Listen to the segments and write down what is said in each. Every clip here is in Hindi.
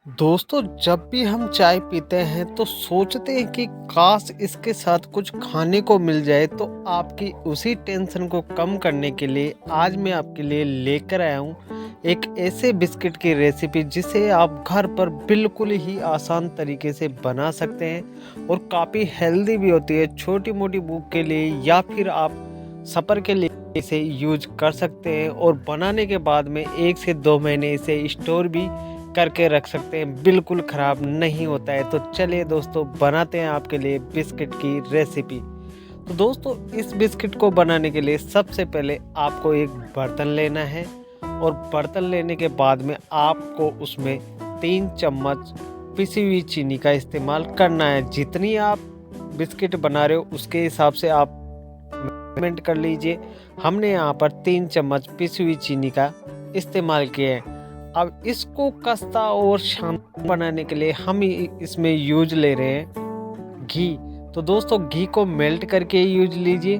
दोस्तों, जब भी हम चाय पीते हैं तो सोचते हैं कि काश इसके साथ कुछ खाने को मिल जाए। तो आपकी उसी टेंशन को कम करने के लिए आज मैं आपके लिए लेकर आया हूँ एक ऐसे बिस्किट की रेसिपी जिसे आप घर पर बिल्कुल ही आसान तरीके से बना सकते हैं और काफ़ी हेल्दी भी होती है। छोटी मोटी भूख के लिए या फिर आप सफ़र के लिए इसे यूज कर सकते हैं और बनाने के बाद में 1 से 2 महीने इसे स्टोर भी करके रख सकते हैं, बिल्कुल ख़राब नहीं होता है। तो चलिए दोस्तों, बनाते हैं आपके लिए बिस्किट की रेसिपी। तो दोस्तों, इस बिस्किट को बनाने के लिए सबसे पहले आपको एक बर्तन लेना है और बर्तन लेने के बाद में आपको उसमें 3 चम्मच पिसी हुई चीनी का इस्तेमाल करना है। जितनी आप बिस्किट बना रहे हो उसके हिसाब से आप मेजरमेंट कर लीजिए। हमने यहाँ पर 3 चम्मच पिसी हुई चीनी का इस्तेमाल किया है। अब इसको खस्ता और शानदार बनाने के लिए हम इसमें यूज ले रहे हैं घी। तो दोस्तों, घी को मेल्ट करके ही यूज लीजिए।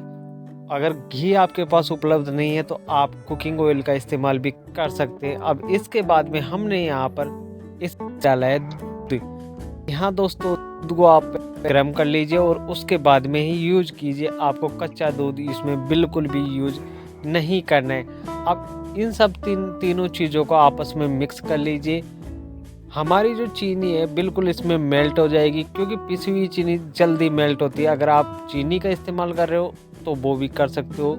अगर घी आपके पास उपलब्ध नहीं है तो आप कुकिंग ऑयल का इस्तेमाल भी कर सकते हैं। अब इसके बाद में हमने यहाँ पर इस डाला है दूध। यहाँ दोस्तों, दूध को आप गर्म कर लीजिए और उसके बाद में ही यूज कीजिए। आपको कच्चा दूध इसमें बिल्कुल भी यूज नहीं करना है। अब इन सब तीनों चीज़ों को आपस में मिक्स कर लीजिए। हमारी जो चीनी है बिल्कुल इसमें मेल्ट हो जाएगी, क्योंकि पिसी हुई चीनी जल्दी मेल्ट होती है। अगर आप चीनी का इस्तेमाल कर रहे हो तो वो भी कर सकते हो।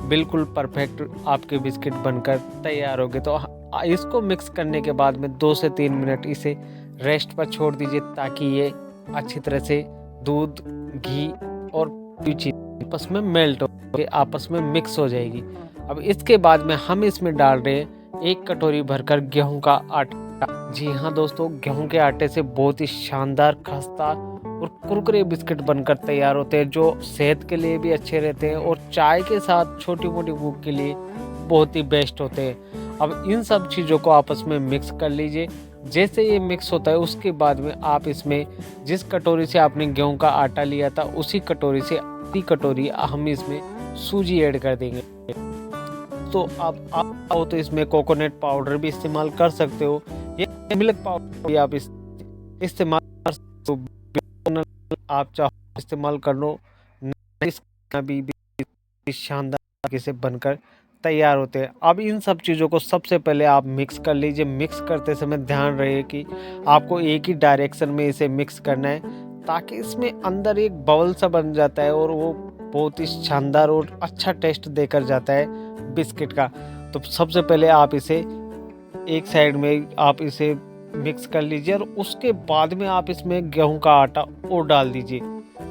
बिल्कुल परफेक्ट आपके बिस्किट बनकर तैयार होंगे। तो इसको मिक्स करने के बाद में 2 से 3 मिनट इसे रेस्ट पर छोड़ दीजिए, ताकि ये अच्छी तरह से दूध, घी और चीनी आपस में मेल्ट हो, आपस में मिक्स हो जाएगी। अब इसके बाद में हम इसमें डाल रहे हैं 1 कटोरी भरकर गेहूं का आटा। जी हाँ दोस्तों, गेहूं के आटे से बहुत ही शानदार, खस्ता और कुरकुरे बिस्किट बनकर तैयार होते हैं, जो सेहत के लिए भी अच्छे रहते हैं और चाय के साथ छोटी मोटी भूख के लिए बहुत ही बेस्ट होते हैं। अब इन सब चीज़ों को आपस में मिक्स कर लीजिए। जैसे ये मिक्स होता है उसके बाद में आप इसमें जिस कटोरी से आपने गेहूं का आटा लिया था उसी कटोरी से आधी कटोरी हम इसमें सूजी ऐड कर देंगे। तो आप चाहो तो इसमें कोकोनट पाउडर भी इस्तेमाल कर सकते हो या मिल्क पाउडर भी आप इस्तेमाल कर सकते हो। आप चाहो इस्तेमाल कर लो, इसका भी शानदार तरीके से बनकर तैयार होते हैं। अब इन सब चीज़ों को सबसे पहले आप मिक्स कर लीजिए। मिक्स करते समय ध्यान रहे कि आपको एक ही डायरेक्शन में इसे मिक्स करना है, ताकि इसमें अंदर एक बबल सा बन जाता है और वो बहुत ही शानदार और अच्छा टेस्ट देकर जाता है बिस्किट का। तो सबसे पहले आप इसे एक साइड में आप इसे मिक्स कर लीजिए और उसके बाद में आप इसमें गेहूं का आटा और डाल दीजिए।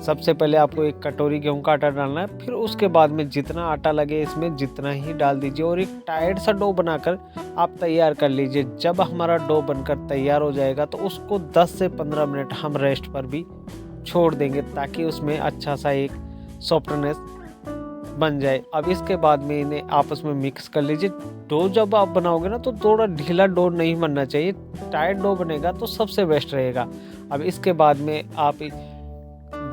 सबसे पहले आपको 1 कटोरी गेहूं का आटा डालना है, फिर उसके बाद में जितना आटा लगे इसमें जितना ही डाल दीजिए और एक टाइट सा डो बनाकर आप तैयार कर लीजिए। जब हमारा डो बनकर तैयार हो जाएगा तो उसको 10 से 15 मिनट हम रेस्ट पर भी छोड़ देंगे, ताकि उसमें अच्छा सा एक सॉफ्टनेस बन जाए। अब इसके बाद में इन्हें आपस में मिक्स कर लीजिए। डो जब आप बनाओगे ना तो थोड़ा ढीला डो नहीं बनना चाहिए, टाइट डो बनेगा तो सबसे बेस्ट रहेगा। अब इसके बाद में आप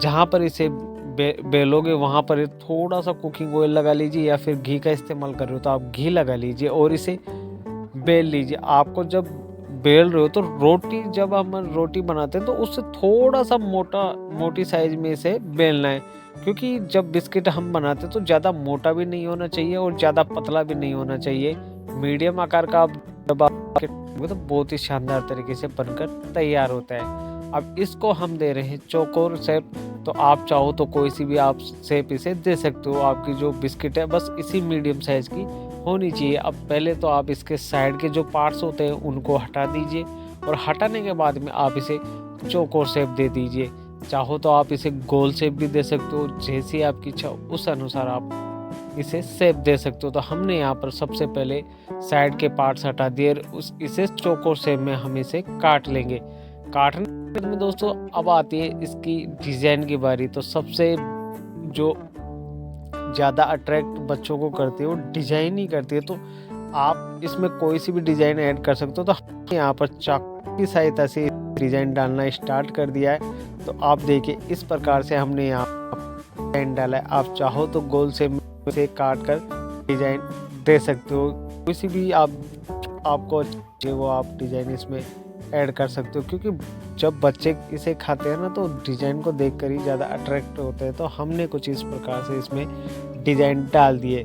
जहाँ पर इसे बेलोगे वहाँ पर थोड़ा सा कुकिंग ऑयल लगा लीजिए, या फिर घी का इस्तेमाल कर रहे हो तो आप घी लगा लीजिए और इसे बेल लीजिए। आपको जब बेल रहे हो तो जब हम रोटी बनाते हैं तो उससे थोड़ा सा मोटी साइज में इसे बेलना है, क्योंकि जब बिस्किट हम बनाते हैं तो ज़्यादा मोटा भी नहीं होना चाहिए और ज़्यादा पतला भी नहीं होना चाहिए। मीडियम आकार का जब आप तो बहुत ही शानदार तरीके से बनकर तैयार होता है। अब इसको हम दे रहे हैं चौकोर शेप। तो आप चाहो तो कोई सी भी आप शेप इसे दे सकते हो। आपकी जो बिस्किट है बस इसी मीडियम साइज़ की होनी चाहिए। अब पहले तो आप इसके साइड के जो पार्ट्स होते हैं उनको हटा दीजिए और हटाने के बाद में आप इसे चौकोर शेप दे दीजिए। चाहो तो आप इसे गोल शेप भी दे सकते हो, जैसी आपकी इच्छा उस अनुसार आप इसे शेप दे सकते हो। तो हमने यहाँ पर सबसे पहले साइड के पार्ट्स हटा दिए और इसे चौकोर शेप में हम इसे काट लेंगे। काटने में दोस्तों अब आती है इसकी डिज़ाइन की बारी। तो सबसे जो ज़्यादा अट्रैक्ट बच्चों को करती है वो डिज़ाइन ही करती है। तो आप इसमें कोई सी भी डिज़ाइन ऐड कर सकते हो। तो हमने यहाँ पर चाकू की सहायता से डिज़ाइन डालना स्टार्ट कर दिया है। तो आप देखिए इस प्रकार से हमने यहाँ डिज़ाइन डाला है। आप चाहो तो गोल से काट कर डिज़ाइन दे सकते हो। कोई सी भी आपको चाहिए वो आप डिज़ाइन इसमें ऐड कर सकते हो, क्योंकि जब बच्चे इसे खाते हैं ना तो डिज़ाइन को देखकर ही ज़्यादा अट्रैक्ट होते हैं। तो हमने कुछ इस प्रकार से इसमें डिज़ाइन डाल दिए।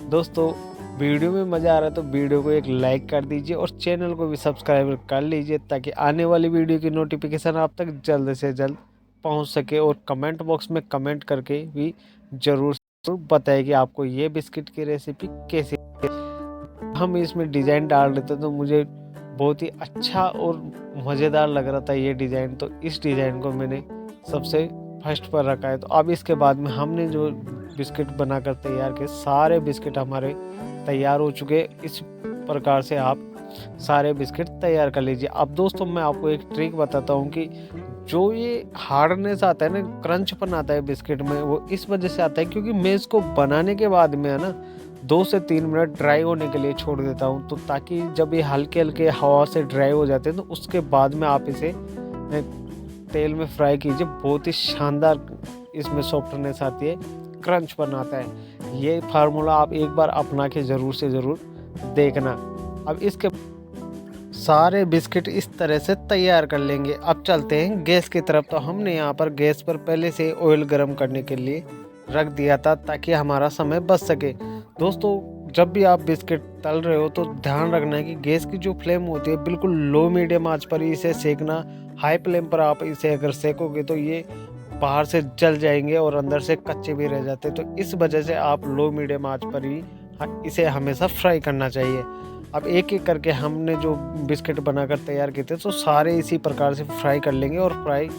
दोस्तों, वीडियो में मज़ा आ रहा है तो वीडियो को एक लाइक कर दीजिए और चैनल को भी सब्सक्राइब कर लीजिए, ताकि आने वाली वीडियो की नोटिफिकेशन आप तक जल्द से जल्द पहुंच सके। और कमेंट बॉक्स में कमेंट करके भी ज़रूर बताएं कि आपको ये बिस्किट की रेसिपी कैसी। हम इसमें डिज़ाइन डाल रहे थे तो मुझे बहुत ही अच्छा और मज़ेदार लग रहा था ये डिज़ाइन, तो इस डिज़ाइन को मैंने सबसे फर्स्ट पर रखा है। तो अब इसके बाद में हमने जो बिस्किट बनाकर तैयार किए, सारे बिस्किट हमारे तैयार हो चुके। इस प्रकार से आप सारे बिस्किट तैयार कर लीजिए। अब दोस्तों, मैं आपको एक ट्रिक बताता हूँ कि जो ये हार्डनेस आता है ना, क्रंचपन आता है बिस्किट में, वो इस वजह से आता है क्योंकि मैं इसको बनाने के बाद में है ना 2 से 3 मिनट ड्राई होने के लिए छोड़ देता हूँ। तो ताकि जब ये हल्के-हल्के हवा से ड्राई हो जाते हैं तो उसके बाद में आप इसे तेल में फ्राई कीजिए। बहुत ही शानदार इसमें सॉफ्टनेस आती है, क्रंचपन आता है। ये फार्मूला आप एक बार अपना के ज़रूर से ज़रूर देखना। अब इसके सारे बिस्किट इस तरह से तैयार कर लेंगे। अब चलते हैं गैस की तरफ। तो हमने यहाँ पर गैस पर पहले से ऑयल गर्म करने के लिए रख दिया था ताकि हमारा समय बच सके। दोस्तों, जब भी आप बिस्किट तल रहे हो तो ध्यान रखना है कि गैस की जो फ्लेम होती है बिल्कुल लो मीडियम आंच पर ही इसे सेकना। हाई फ्लेम पर आप इसे अगर सेकोगे तो ये बाहर से जल जाएंगे और अंदर से कच्चे भी रह जाते हैं। तो इस वजह से आप लो मीडियम आंच पर ही इसे हमेशा फ्राई करना चाहिए। अब एक-एक करके हमने जो बिस्किट बनाकर तैयार किए थे तो सारे इसी प्रकार से फ्राई कर लेंगे और फ्राई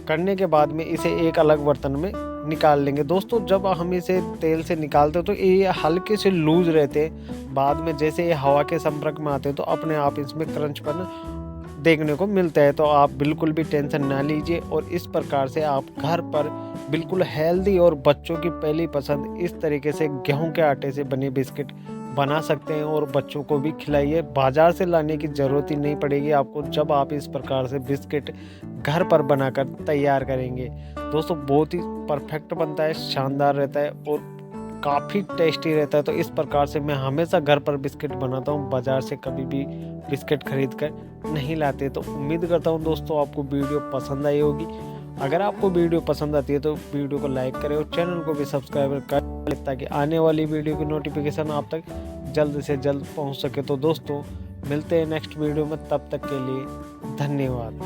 करने के बाद में इसे एक अलग बर्तन में निकाल लेंगे। दोस्तों, जब हम इसे तेल से निकालते हैं तो ये हल्के से लूज रहते हैं। बाद में जैसे ये हवा के संपर्क में आते हैं तो अपने आप इसमें क्रंचपन देखने को मिलता है। तो आप बिल्कुल भी टेंशन ना लीजिए और इस प्रकार से आप घर पर बिल्कुल हेल्दी और बच्चों की पहली पसंद इस तरीके से गेहूं के आटे से बने बिस्किट बना सकते हैं और बच्चों को भी खिलाइए। बाज़ार से लाने की ज़रूरत ही नहीं पड़ेगी आपको जब आप इस प्रकार से बिस्किट घर पर बनाकर तैयार करेंगे। दोस्तों, बहुत ही परफेक्ट बनता है, शानदार रहता है और काफ़ी टेस्टी रहता है। तो इस प्रकार से मैं हमेशा घर पर बिस्किट बनाता हूँ, बाज़ार से कभी भी बिस्किट खरीद कर नहीं लाते। तो उम्मीद करता हूँ दोस्तों आपको वीडियो पसंद आई होगी। अगर आपको वीडियो पसंद आती है तो वीडियो को लाइक करें और चैनल को भी सब्सक्राइब करें ताकि आने वाली वीडियो की नोटिफिकेशन आप तक जल्द से जल्द पहुंच सके। तो दोस्तों, मिलते हैं नेक्स्ट वीडियो में, तब तक के लिए धन्यवाद।